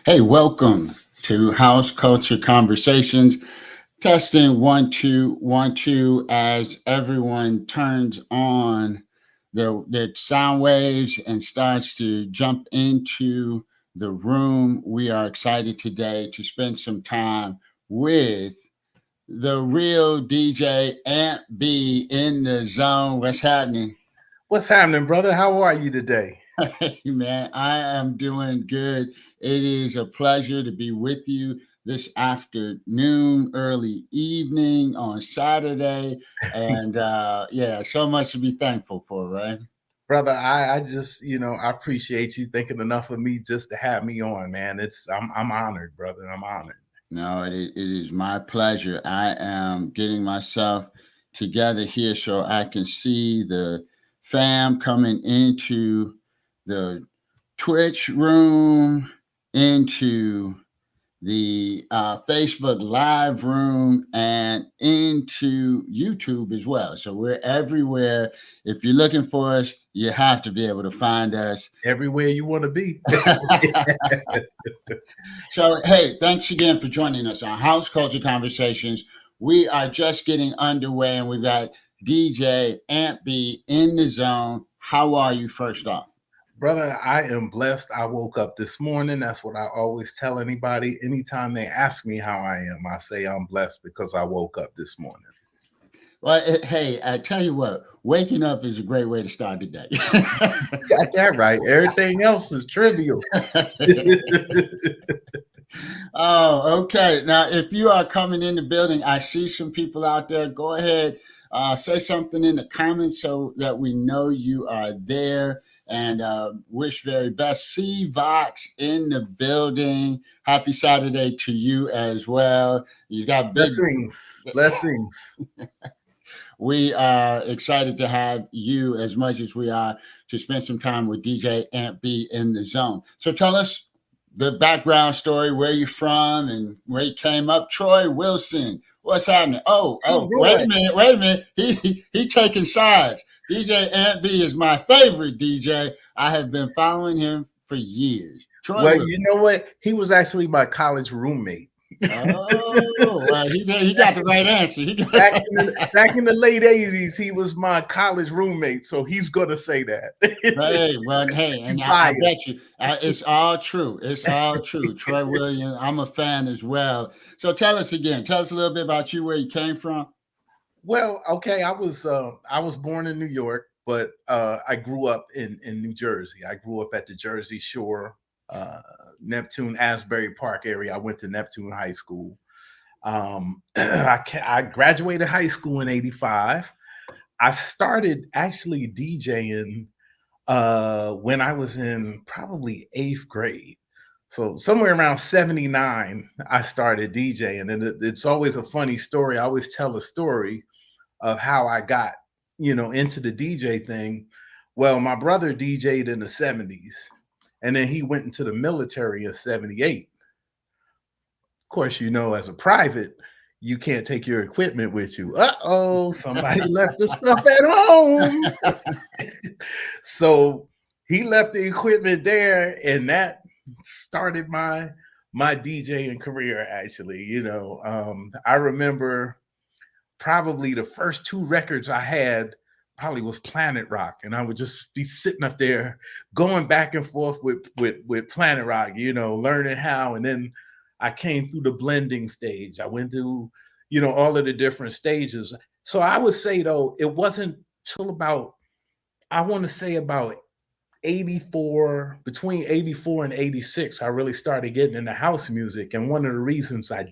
Hey, welcome to House Culture Conversations. Testing 1 2 1 2 as everyone turns on their sound waves and starts to jump into the room. We are excited today to spend some time with the real DJ Ant B in the zone. What's happening? What's happening, brother? How are you today? Hey, man, I am doing good. It is a pleasure to be with you this afternoon, early evening on Saturday. And yeah, so much to be thankful for, right? Brother, I just, I appreciate you thinking enough of me just to have me on, man. I'm honored, brother. I'm honored. No, it is my pleasure. I am getting myself together here so I can see the fam coming into the Twitch room, into the Facebook Live room, and into YouTube as well. So we're everywhere. If you're looking for us, you have to be able to find us. Everywhere you want to be. So, hey, thanks again for joining us on House Culture Conversations. We are just getting underway, and we've got DJ Ant B in the zone. How are you, first off? Brother, I am blessed. I woke up this morning. That's what I always tell anybody. Anytime they ask me how I am, I say I'm blessed because I woke up this morning. Well, hey, I tell you what, waking up is a great way to start the day. Got that right. Everything else is trivial. Oh, okay. Now, if you are coming in the building, I see some people out there. Go ahead, say something in the comments so that we know you are there. And wish very best. C Vox in the building. Happy Saturday to you as well. You got big blessings. We are excited to have you as much as we are to spend some time with DJ Ant B in the zone. So tell us the background story, where you're from and where you came up. Troy Wilson, what's happening? Oh, wait a minute. He taking sides. DJ Ant B is my favorite DJ. I have been following him for years. Troy Wilson. You know what? He was actually my college roommate. Oh, well, he got the right answer. Back in the late 80s, he was my college roommate, so he's going to say that. Hey, and I bet you it's all true. It's all true. Troy Williams, I'm a fan as well. So tell us a little bit about you, where you came from. Well, okay, I was born in New York, but I grew up in New Jersey. I grew up at the Jersey Shore, Neptune, Asbury Park area. I went to Neptune High School. I graduated high school in '85. I started actually DJing when I was in probably 8th grade. So somewhere around 79, I started DJing. And it's always a funny story. I always tell a story of how I got, into the DJ thing. Well, my brother DJ'd in the 70s, and then he went into the military in 78. Of course, as a private, you can't take your equipment with you. Uh-oh, somebody left the stuff at home. So he left the equipment there, and that started my DJing career, actually. I remember probably the first 2 records I had probably was Planet Rock, and I would just be sitting up there going back and forth with Planet Rock, learning how. And then I came through the blending stage. I went through, all of the different stages. So I would say, though, it wasn't till about 84, between 84 and 86, I really started getting into house music. And one of the reasons I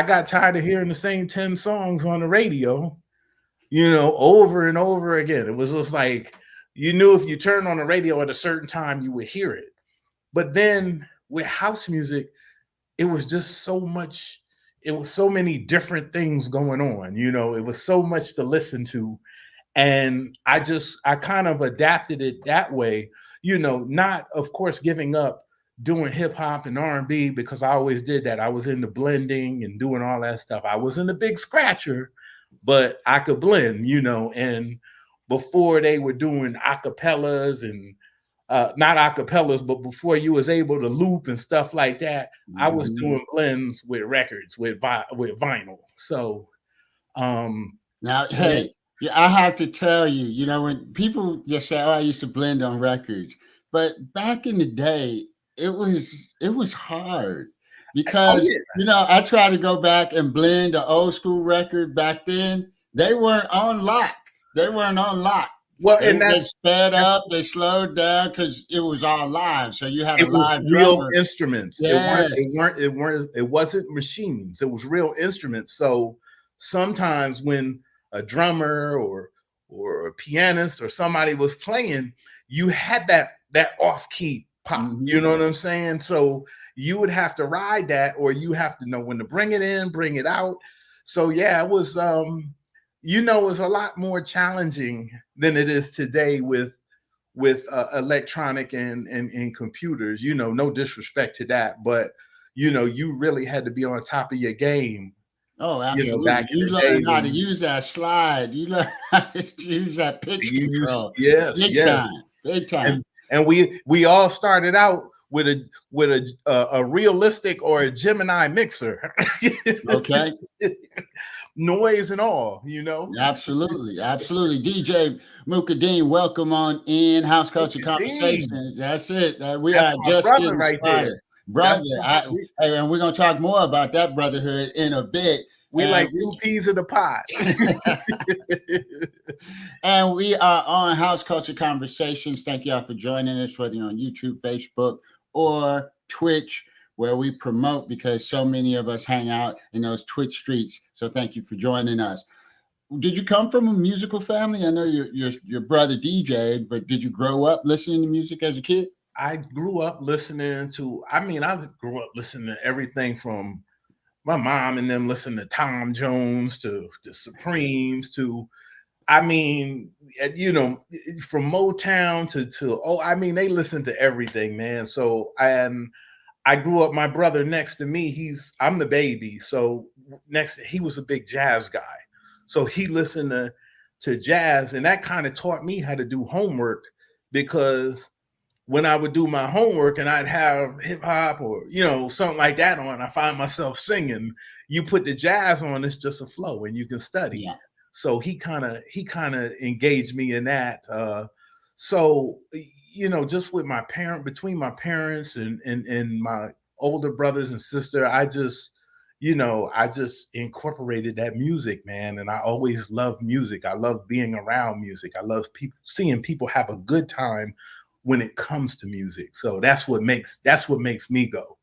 got tired of hearing the same 10 songs on the radio, over and over again. It was just like, you knew if you turned on the radio at a certain time, you would hear it. But then with house music, it was just so much, it was so many different things going on, it was so much to listen to. And I kind of adapted it that way, not, of course, giving up doing hip hop and R&B, because I always did that. I was into blending and doing all that stuff. I wasn't a big scratcher, but I could blend, and before they were doing acapellas and not acapellas, but before you was able to loop and stuff like that, I was doing blends with records with vinyl. So now, yeah. hey, yeah, I have to tell you, when people just say, "Oh, I used to blend on records," but back in the day, it was hard Oh because yeah. I try to go back and blend an old school record back then. They weren't on lock. They weren't on lock. Well, They and they that's sped up, they slowed down because it was all live. So you had a it was live real drummer. instruments. Yes. It wasn't machines. It was real instruments. So sometimes when a drummer or a pianist or somebody was playing, you had that off key pop. You Mhm. know what I'm saying? So you would have to ride that, or you have to know when to bring it in, bring it out. So yeah, it was it was a lot more challenging than it is today with electronic and computers. No disrespect to that, but you really had to be on top of your game. Oh, Back absolutely. in You the day learn how to when use that slide. You learn how to use that pitch you used, control. yes, Big yes, time. Big time. and we all started out with a realistic or a Gemini mixer, Okay. noise and all. Absolutely. Absolutely. DJ Mukadeen, welcome on in House Culture Dean, Conversations. That's it. We that's are my just brother getting right there. started. That's Brother, hey, and we're going to talk more about that brotherhood in a bit. we And like two peas in a pot. And we are on House Culture Conversations. Thank y'all for joining us, whether you're on YouTube, Facebook, or Twitch, where we promote because so many of us hang out in those Twitch streets. So thank you for joining us. Did you come from a musical family? I know your brother DJ, but did you grow up listening to music as a kid? I grew up listening to, I grew up listening to everything from my mom and them listening to Tom Jones to Supremes to, from Motown they listen to everything, man. So, and I grew up, my brother next to me, I'm the baby. So he was a big jazz guy. So he listened to jazz, and that kind of taught me how to do homework, because when I would do my homework and I'd have hip hop or something like that on, I find myself singing. You put the jazz on, it's just a flow, and you can study. Yeah. So he kind of engaged me in that. So just with between my parents and my older brothers and sister, I just incorporated that music, man. And I always loved music. I love being around music. I love seeing people have a good time when it comes to music. So that's what makes me go.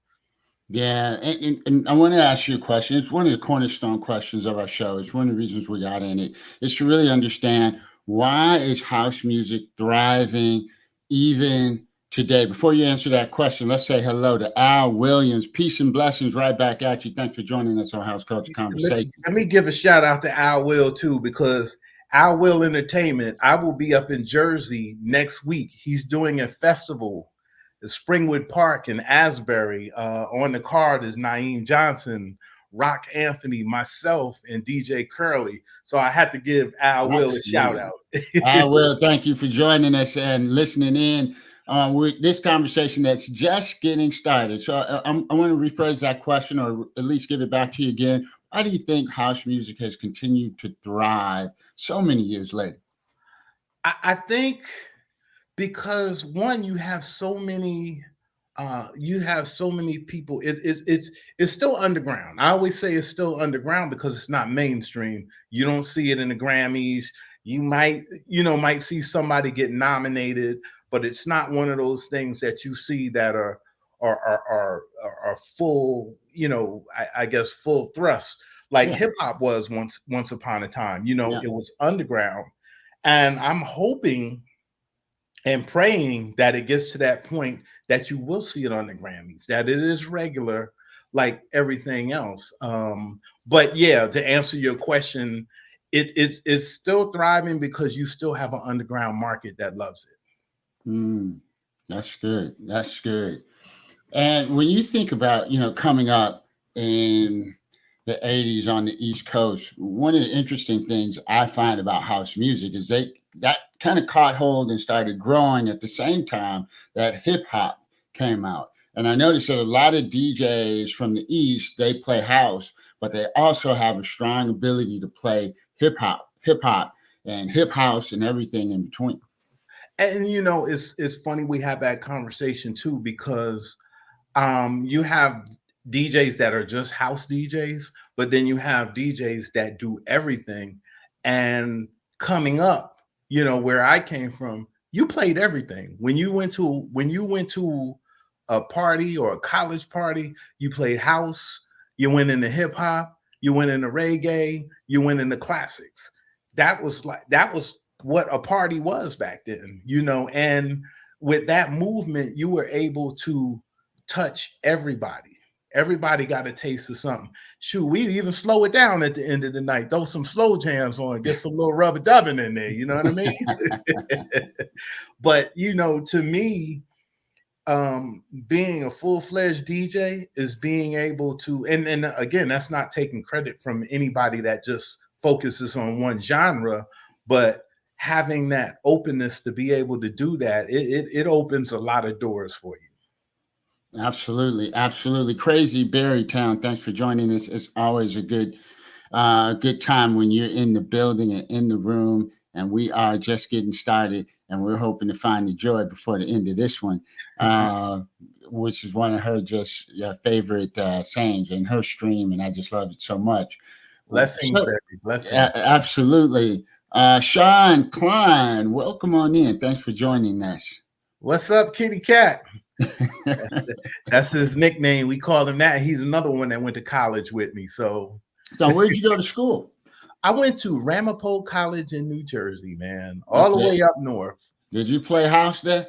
Yeah, and I want to ask you a question. It's one of the cornerstone questions of our show. It's one of the reasons we got in it, is to really understand, why is house music thriving even today? Before you answer that question, let's say hello to Al Williams. Peace and blessings right back at you. Thanks for joining us on House Culture Conversation. Let me give a shout out to Al Will too, because Al Will Entertainment, I will be up in Jersey next week. He's doing a festival at Springwood Park in Asbury. On the card is Naeem Johnson, Rock Anthony, myself, and DJ Curly. So I had to give Al Will a shout out. Al Will, thank you for joining us and listening in with this conversation that's just getting started. So I want to rephrase that question, or at least give it back to you again. Why do you think house music has continued to thrive so many years later? I think because one, you have so many people. It's still underground. I always say it's still underground because it's not mainstream. You don't see it in the Grammys. You might see somebody get nominated, but it's not one of those things that you see that are full, I guess full thrust, like Yeah. hip hop was once upon a time. Yeah. It was underground. And I'm hoping and praying that it gets to that point that you will see it on the Grammys, that it is regular like everything else. But yeah, to answer your question, it's still thriving because you still have an underground market that loves it. That's good. That's good. And when you think about, coming up in the 80s on the East Coast, one of the interesting things I find about house music is that kind of caught hold and started growing at the same time that hip hop came out. And I noticed that a lot of DJs from the East, they play house, but they also have a strong ability to play hip hop and hip house and everything in between. And it's funny we have that conversation too, because you have DJs that are just house DJs, but then you have DJs that do everything. And coming up, where I came from, you played everything. When you went to a party or a college party, you played house, you went into hip hop, you went into reggae, you went into classics. That was what a party was back then, and with that movement, you were able to touch everybody. Everybody got a taste of something. Shoot, we even slow it down at the end of the night, throw some slow jams on, get some little rubber dubbing in there. You know what I mean? But to me, being a full-fledged DJ is being able to, and again, that's not taking credit from anybody that just focuses on one genre, but having that openness to be able to do that, it opens a lot of doors for you. Absolutely, absolutely. Crazy Berry Town, thanks for joining us. It's always a good time when you're in the building and in the room. And we are just getting started, and we're hoping to find the joy before the end of this one, which is one of her just favorite sayings in her stream, and I just love it so much. Blessings, So, baby. Blessings. absolutely. Sean Klein, welcome on in. Thanks for joining us. What's up, Kitty Cat? That's his nickname. We call him that. He's another one that went to college with me. So where'd you go to school? I went to Ramapo College in New Jersey, man, all the way up north. Did you play house there?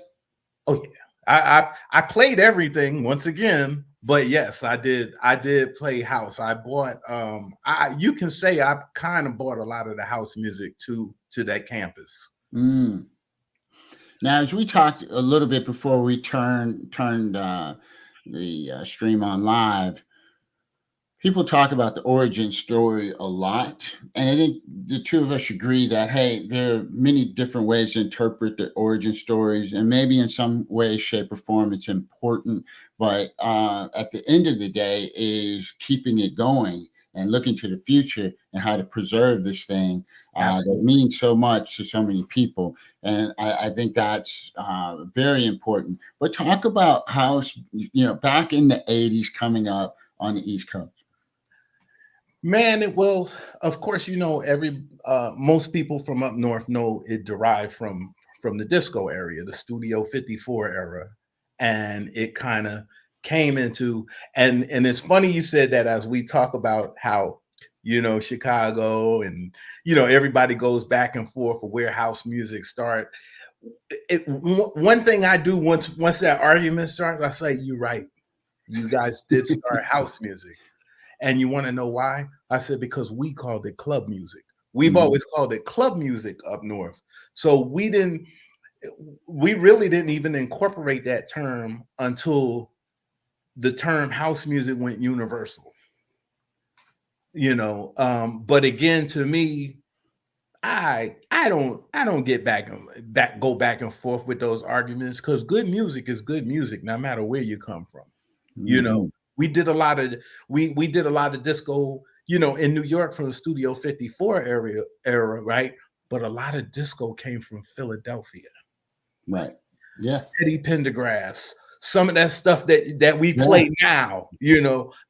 Oh yeah, I played everything once again, but yes, I did play house. I bought you can say I kind of bought a lot of the house music to that campus. Mm. Now, as we talked a little bit before we turned the stream on live, people talk about the origin story a lot. And I think the two of us agree that, hey, there are many different ways to interpret the origin stories. And maybe in some way, shape, or form, it's important. But at the end of the day is keeping it going and looking to the future and how to preserve this thing that means so much to so many people. And I think that's very important. But talk about house, back in the 80s coming up on the East Coast. Man, of course, most people from up north know it derived from the disco area, the Studio 54 era, and it kind of came into, and it's funny you said that, as we talk about how Chicago and everybody goes back and forth for where house music start. One thing I do once that argument starts, I say, you're right, you guys did start house music. And you want to know why? I said, because we called it club music. We've always called it club music up north. So we really didn't even incorporate that term until the term house music went universal. But again, to me, I don't go back and forth with those arguments, because good music is good music, no matter where you come from. Mm-hmm. We did a lot of disco, in New York from the Studio 54 era, right? But a lot of disco came from Philadelphia. Right. Yeah. Eddie Pendergrass, some of that stuff that we play now,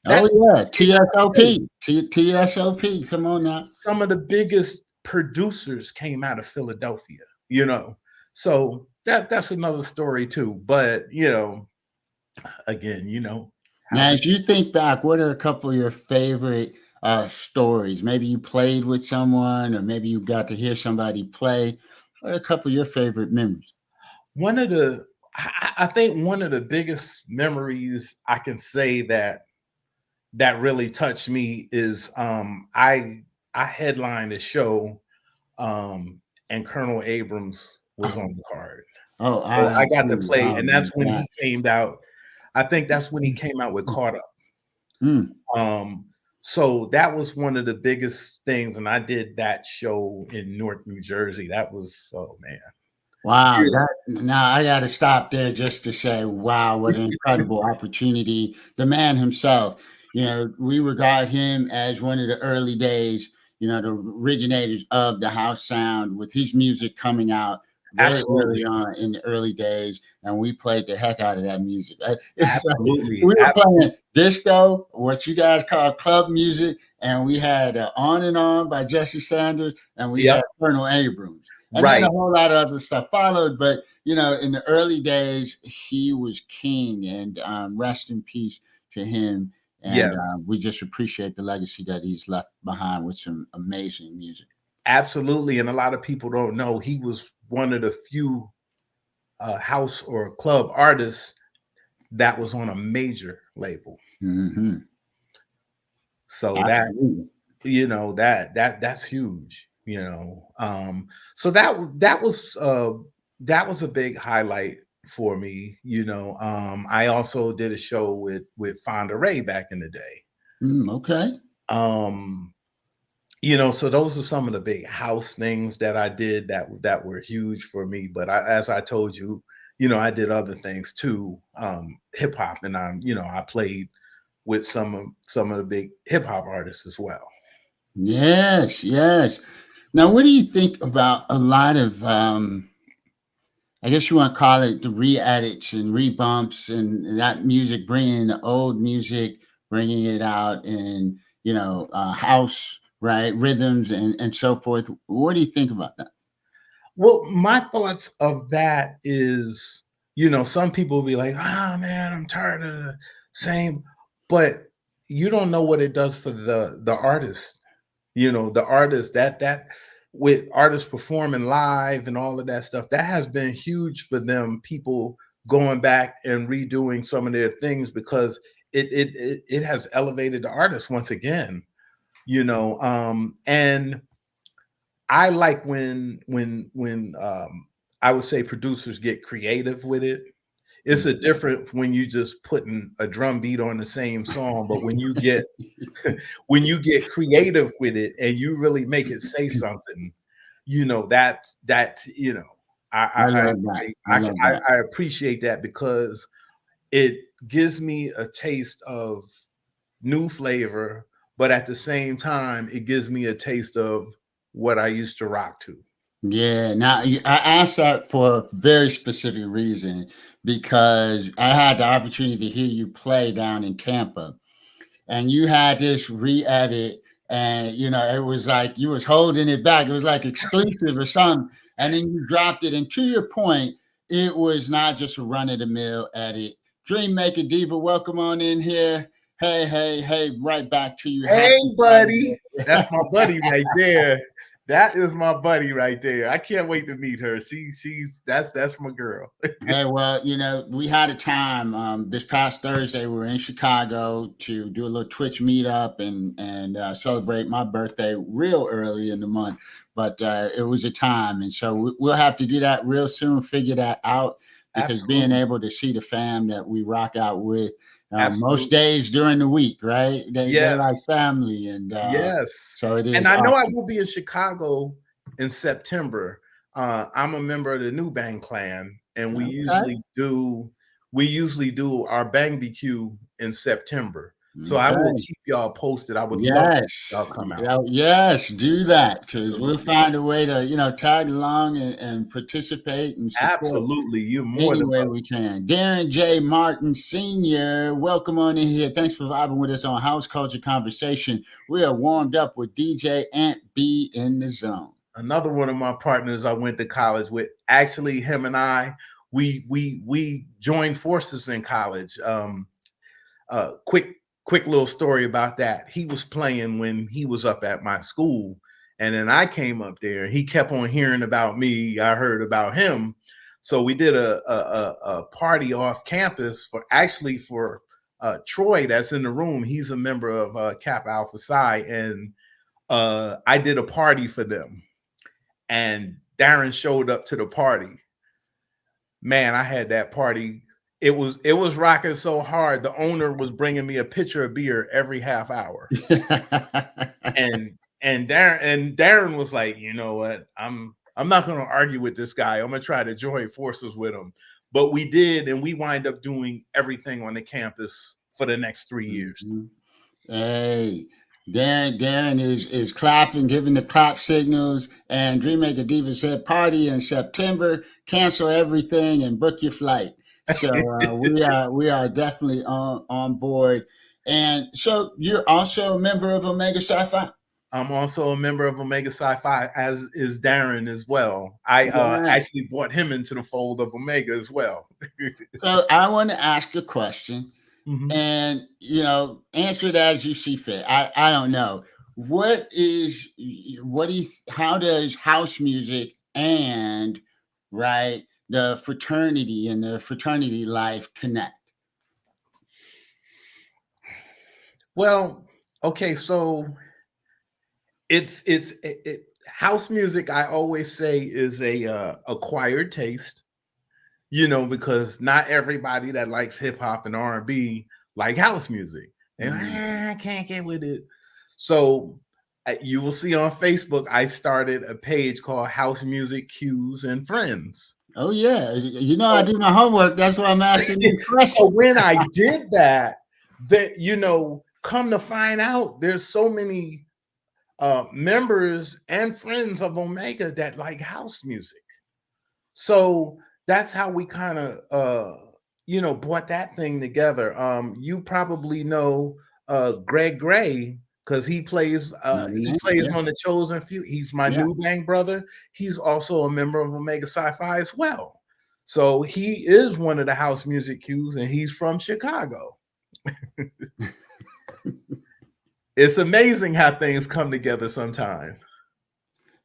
That's, TSOP. TSOP. Come on now. Some of the biggest producers came out of Philadelphia, So that's another story too. But again, Now, as you think back, what are a couple of your favorite stories? Maybe you played with someone, or maybe you got to hear somebody play. What are a couple of your favorite memories? I think one of the biggest memories I can say that really touched me is I headlined a show, and Colonel Abrams was on the card. Oh, so I got to play, and that's when he came out. I think that's when he came out with Caught Up. So that was one of the biggest things, and I did that show in Newark, New Jersey. That was, oh man. Wow, Years. that now I got to stop there just to say, wow, what an incredible opportunity. The man himself, we regard him as one of the early days, the originators of the house sound with his music coming out very early Absolutely. on in the early days, and we played the heck out of that music. It's like Absolutely. we were playing disco, what you guys call club music, and we had On and On by Jesse Sanders, and we had Yep. Colonel Abrams. And then a Right. whole lot of other stuff followed. But, in the early days, he was king, and rest in peace to him. And Yes. we just appreciate the legacy that he's left behind with some amazing music. Absolutely. And a lot of people don't know he was one of the few house or club artists that was on a major label. Mm-hmm. So Absolutely. that's huge. So that was a big highlight for me. I also did a show with Fonda Ray back in the day. Okay. So those are some of the big house things that I did that were huge for me. But as I told you, I did other things too, hip hop, and I played with some of the big hip hop artists as well. Yes, yes. Now, what do you think about a lot of, I guess you want to call it the re-edits and rebumps and that music, bringing the old music, bringing it out in, house, right, rhythms and so forth. What do you think about that? Well, my thoughts of that is, some people will be like, "Ah, man, I'm tired of the same," but you don't know what it does for the artist. The artist that with artists performing live and all of that stuff, that has been huge for them. People going back and redoing some of their things because it has elevated the artist once again. And I like when I would say producers get creative with it. It's a different when you just putting a drum beat on the same song, but when you get when you get creative with it and you really make it say something, I I love that. I love that. I appreciate that because it gives me a taste of new flavor, but at the same time, it gives me a taste of what I used to rock to. Yeah. Now, I asked that for a very specific reason because I had the opportunity to hear you play down in Tampa, and you had this re-edit, and it was like you was holding it back. It was like exclusive or something, and then you dropped it. And to your point, it was not just a run-of-the-mill edit. Dream Maker Diva, welcome on in here. Hey, hey, hey, right back to you. Hey, Happy buddy. Friday. That's my buddy right there. That is my buddy right there. I can't wait to meet her. That's my girl. Hey, well, we had a time this past Thursday. We were in Chicago to do a little Twitch meetup and celebrate my birthday real early in the month. But it was a time, and so we'll have to do that real soon. Figure that out because being Absolutely. able to see the fam that we rock out with most Absolutely. days during the week, right? They like Yes. family, and Yes. so it And is I know I awesome. will be in Chicago in September. I'm a member of the New Bang Clan, and Okay, we usually do our Bang BQ in September. So I will okay. keep y'all posted. I would love to Yes. y'all come out. Yeah, yes, do that because we'll Absolutely. find a way to, tag along and participate and support Absolutely. You're more any than way welcome. we can. Darren J. Martin Sr., welcome on in here. Thanks for vibing with us on House Culture Conversation. We are warmed up with DJ Ant B in the zone. Another one of my partners I went to college with. Actually, him and I, we joined forces in college. Quick little story about that. He was playing when he was up at my school, and then I came up there. He kept on hearing about me. I heard about him, so we did a party off campus for Troy that's in the room. He's a member of Kappa Alpha Psi, and I did a party for them. And Darren showed up to the party. Man, I had that party. it was rocking so hard. The owner was bringing me a pitcher of beer every half hour, and Darren was like, you know what, I'm not going to argue with this guy. I'm going to try to join forces with him. But we did, and we wind up doing everything on the campus for the next 3 years. Mhm. Hey, Darren is clapping, giving the clap signals, and Dreammaker Diva said, "Party in September, cancel everything and book your flight." So we are definitely on board. And so you're also a member of Omega Psi Phi. I'm also a member of Omega Psi Phi, as is Darren as well. I Yeah. actually brought him into the fold of Omega as well. So I want to ask a question, Mhm. and answer it as you see fit. I don't know what do you how does house music and right the fraternity and the fraternity life connect? Well, okay, so it house music. I always say is a acquired taste, because not everybody that likes hip hop and R&B like house music, and I can't get with it. So you will see on Facebook, I started a page called House Music Cues and Friends. Oh yeah, I do my homework. That's why I'm asking you So questions. when I did that, come to find out, there's so many members and friends of Omega that like house music. So that's how we kind of brought that thing together. You probably know Greg Gray, because he plays Another name, yeah, on the Chosen Few. He's my yeah. new bang brother. He's also a member of Omega Psi Phi as well. So he is one of the house music cues, and he's from Chicago. It's amazing how things come together sometimes.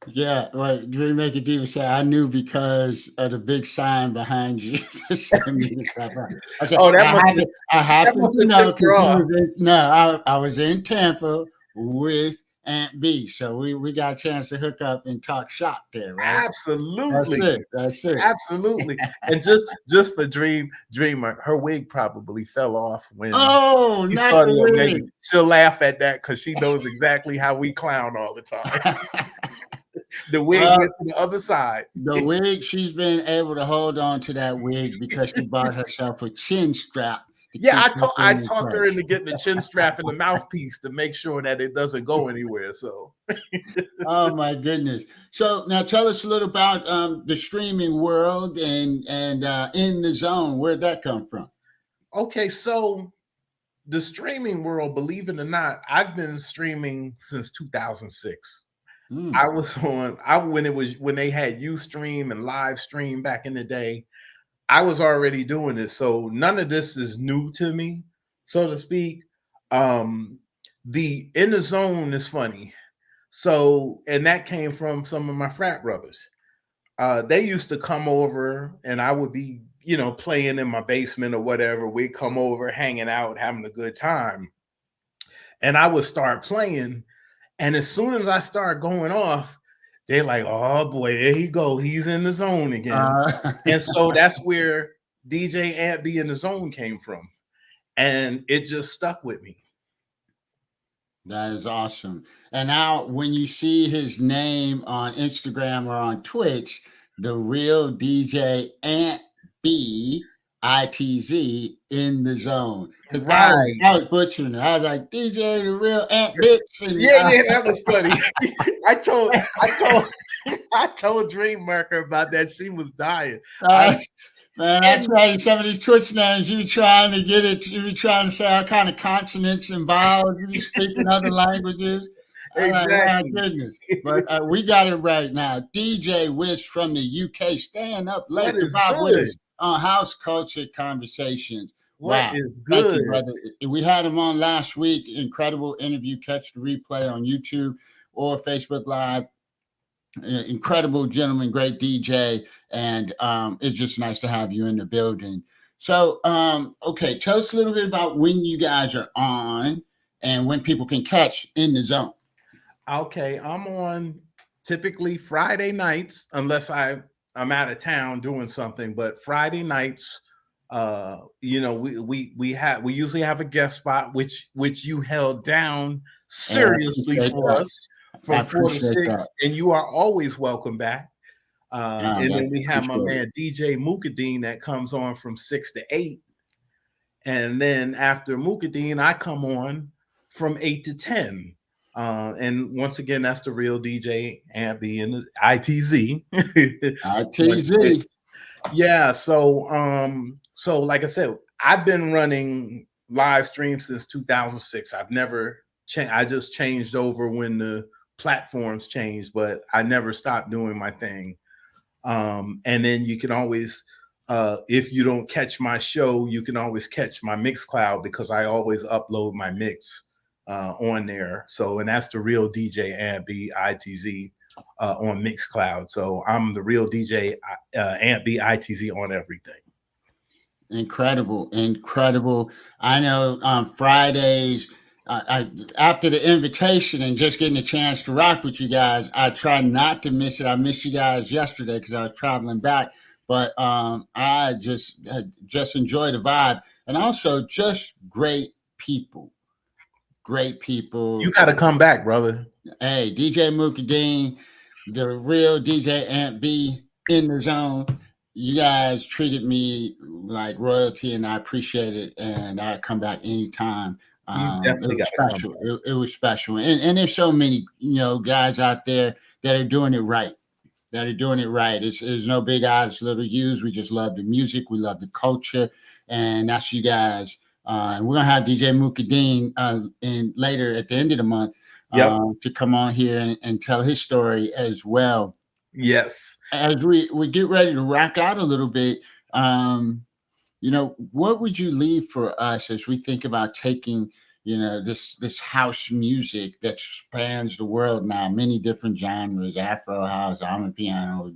Yeah, right. Dream Maker Diva said, "I knew because of the big sign behind you." To send me the stuff out. I said, Oh, I that happen must to have know tipped her because off. no, I was in Tampa with Aunt B, so we got a chance to hook up and talk shop there, right? That's Absolutely. it. That's it. Absolutely. And just for Dreamer, her wig probably fell off when Oh, he not started the Omega. wig. She'll laugh at that because she knows exactly how we clown all the time. The wig Well, went to the other side. the wig, she's been able to hold on to that wig because she bought herself a chin strap to Yeah, keep that I thing in talked her place. into getting the chin strap and the mouthpiece to make sure that it doesn't go anywhere. So Oh my goodness! So now tell us a little about the streaming world and in the zone. Where'd that come from? okay, so the streaming world, believe it or not, I've been streaming since 2006. Mm, I was on I when they had Ustream and live stream back in the day. I was already doing this, so none of this is new to me, so to speak. Um, the In the Zone is funny. So, and that came from some of my frat brothers. They used to come over, and I would be, playing in my basement or whatever. We'd come over, hanging out, having a good time, and I would start playing. And as soon as I start going off, they're like, "Oh boy, there he go. He's in the zone again." uh, And so that's where DJ Ant be in the zone came from. And it just stuck with me. that is awesome. And now, when you see his name on Instagram or on Twitch, the real DJ Ant BITZ in the zone. Because Right. I was butchering it. I was like DJ the real Ant Bits, and Yeah, yeah, that was funny. I told I told I told Dream Marker about that. She was dying. I uh, man, I and tell you, some of these Twitch names, you be trying to get it, you be trying to say all kind of consonants and vowels, you be speaking other languages. I'm like, my exactly. goodness. But we got it right now. DJ Wish from the UK, staying up What late to is vibe with good? us on House Culture Conversations. What Wow. is Thank you, good? brother. We had him on last week. Incredible interview. Catch the replay on YouTube or Facebook Live. Incredible gentleman, great DJ, and it's just nice to have you in the building. So, okay, tell us a little bit about when you guys are on and when people can catch in the zone. Okay, I'm on typically Friday nights, unless I'm out of town doing something, but Friday nights We usually have a guest spot, which you held down And I seriously appreciate for that. us I from 4 to 6, appreciate that. and you are always welcome back. And That then we have my appreciate it. man DJ Mukadeen that comes on from 6 to 8, and then after Mukadeen, I come on from 8 to 10. And once again, that's the real DJ Ambi and the ITZ. ITZ. Yeah, so like I said, I've been running live streams since 2006. I've never changed. I just changed over when the platforms changed, but I never stopped doing my thing. And then you can always, if you don't catch my show, you can always catch my mix cloud because I always upload my mix on there. So, and that's the real DJ Ant B ITZ on Mixcloud. So I'm the real DJ Ant B ITZ on everything. Incredible, incredible. I know on Fridays, after the invitation and just getting a chance to rock with you guys, I try not to miss it. I missed you guys yesterday because I was traveling back, but I just enjoy the vibe and also just great people. Great You people. got to come back, brother. Hey, DJ Mukadeen, the real DJ Ant B in the zone. You guys treated me like royalty, and I appreciate it. And I come back anytime. You It definitely got was to come special. back. It was special, and there's so many guys out there that are doing it right. That are doing it right. It's no big eyes, little U's. We just love the music. We love the culture, and that's you guys. And we're gonna have DJ Mukadeen in later at the end of the month Yep. to come on here and tell his story as well. Yes. As we get ready to rock out a little bit, what would you leave for us as we think about taking, this house music that spans the world now, many different genres, Afro house, piano,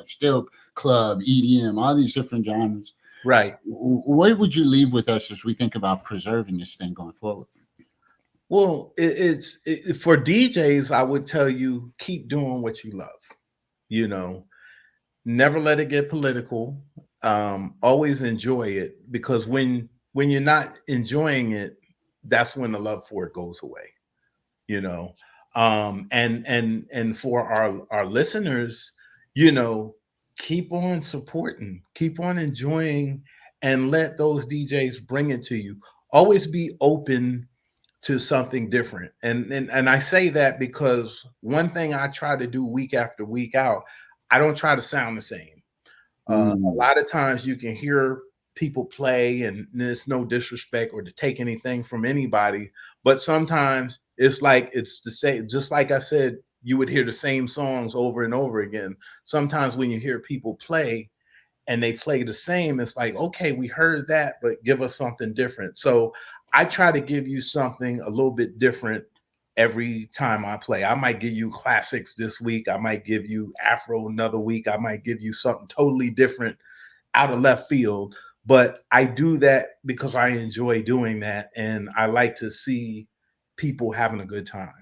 still club, EDM, all these different genres. Right. What would you leave with us as we think about preserving this thing going forward? Well, for DJs, I would tell you keep doing what you love. You know, never let it get political. Always enjoy it because when you're not enjoying it, that's when the love for it goes away. You know, and for our listeners, you know, keep on supporting, keep on enjoying, and let those DJs bring it to you. Always be open to something different. And I say that because one thing I try to do week after week out, I don't try to sound the same. A Mm. lot of times you can hear people play, and there's no disrespect or to take anything from anybody, but sometimes it's like it's the same. Just like I said, you would hear the same songs over and over again. Sometimes when you hear people play and they play the same, it's like, okay, we heard that, but give us something different. So I try to give you something a little bit different every time I play. I might give you classics this week. I might give you Afro another week. I might give you something totally different out of left field. But I do that because I enjoy doing that. And I like to see people having a good time.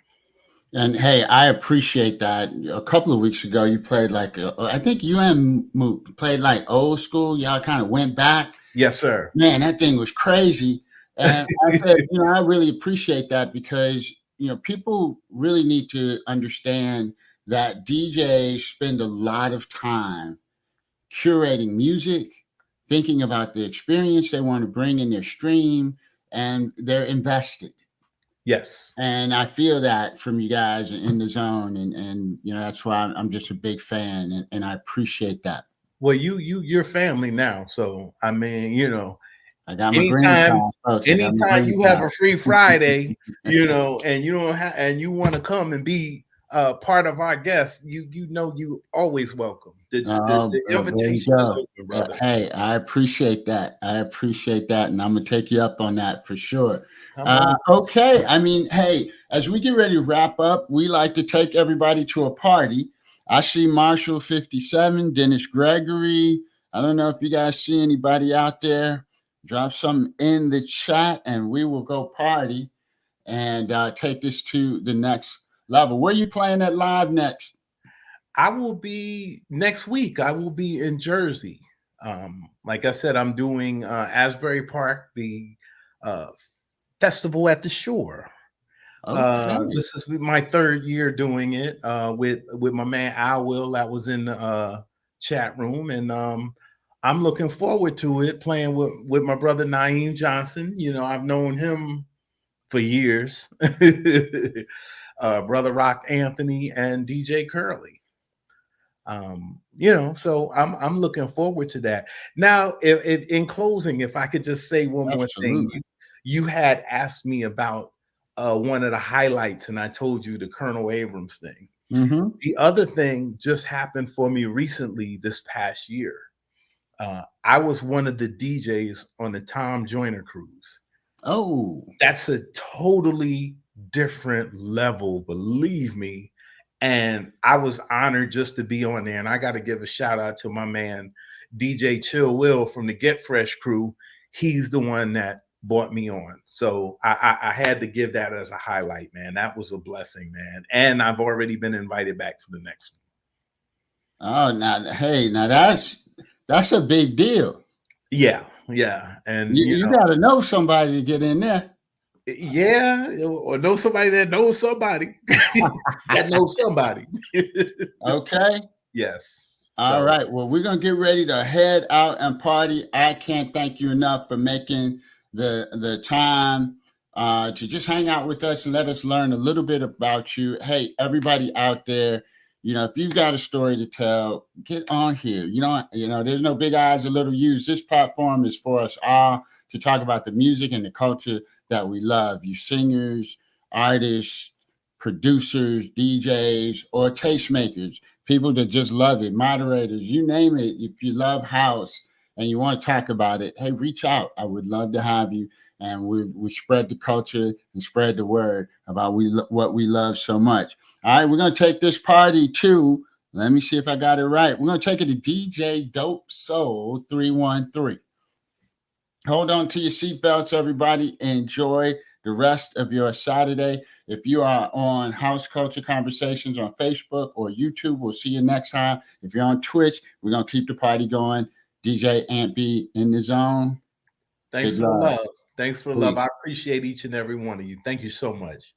And hey, I appreciate that. A couple of weeks ago, you played I think you and Mook played like old school. Y'all kind of went back. Yes, sir. Man, that thing was crazy. And I said, I really appreciate that because, people really need to understand that DJs spend a lot of time curating music, thinking about the experience they want to bring in their stream, and they're invested. Yes. And I feel that from you guys in the zone, and that's why I'm just a big fan, and I appreciate that. Well, you're family now. So I mean, I got my green anytime card, folks. I got my anytime green you have card. a free Friday, and you don't have and you want to come and be part of our guests, you always welcome. The There you invitation is go. open, brother. Hey, I appreciate that. I appreciate that, and I'm gonna take you up on that for sure. Come on. Okay, I mean, hey, as we get ready to wrap up, we like to take everybody to a party. I see Marshall 57, Dennis Gregory. I don't know if you guys see anybody out there. Drop something in the chat, and we will go party and take this to the next level. Where you playing at live next? I will be next week. I will be in Jersey. Like I said, I'm doing Asbury Park, the uh, festival at the shore. Okay. This is my third year doing it with my man Al Will that was in the chat room, and I'm looking forward to it. Playing with my brother Naeem Johnson. You know, I've known him for years. Brother Rock Anthony and DJ Curly. You know, so I'm looking forward to that. Now, in closing, if I could just say one more thing, Absolutely. you had asked me about one of the highlights, and I told you the Colonel Abrams thing. Mm-hmm. The other thing just happened for me recently this past year. I was one of the DJs on the Tom Joyner cruise. Oh, That's a totally different level, believe me. And I was honored just to be on there. And I got to give a shout out to my man, DJ Chill Will from the Get Fresh crew. He's the one that brought me on. So I had to give that as a highlight, man. That was a blessing, man. And I've already been invited back for the next one. oh, now, hey, now that's a big deal. Yeah, yeah. And, You got to know somebody to get in there. yeah, or know somebody that knows somebody that knows somebody. Okay. Yes. All So right. Well, we're gonna get ready to head out and party. I can't thank you enough for making the time to just hang out with us and let us learn a little bit about you. Hey, everybody out there, if you've got a story to tell, get on here. There's no big eyes or little U's. This platform is for us all to talk about the music and the culture that we love. You singers, artists, producers, DJs, or tastemakers, people that just love it, moderators, you name it. If you love house and you want to talk about it, hey, reach out. I would love to have you. And we spread the culture and spread the word about what we love so much. All right, we're going to take this party to, let me see if I got it right. We're going to take it to DJ Dope Soul 313. Hold on to your seatbelts, everybody. Enjoy the rest of your Saturday. If you are on House Culture Conversations on Facebook or YouTube, we'll see you next time. If you're on Twitch, we're going to keep the party going. DJ Ant B in the zone. thanks Big for the love. love. Thanks for the love. Peace. I appreciate each and every one of you. Thank you so much.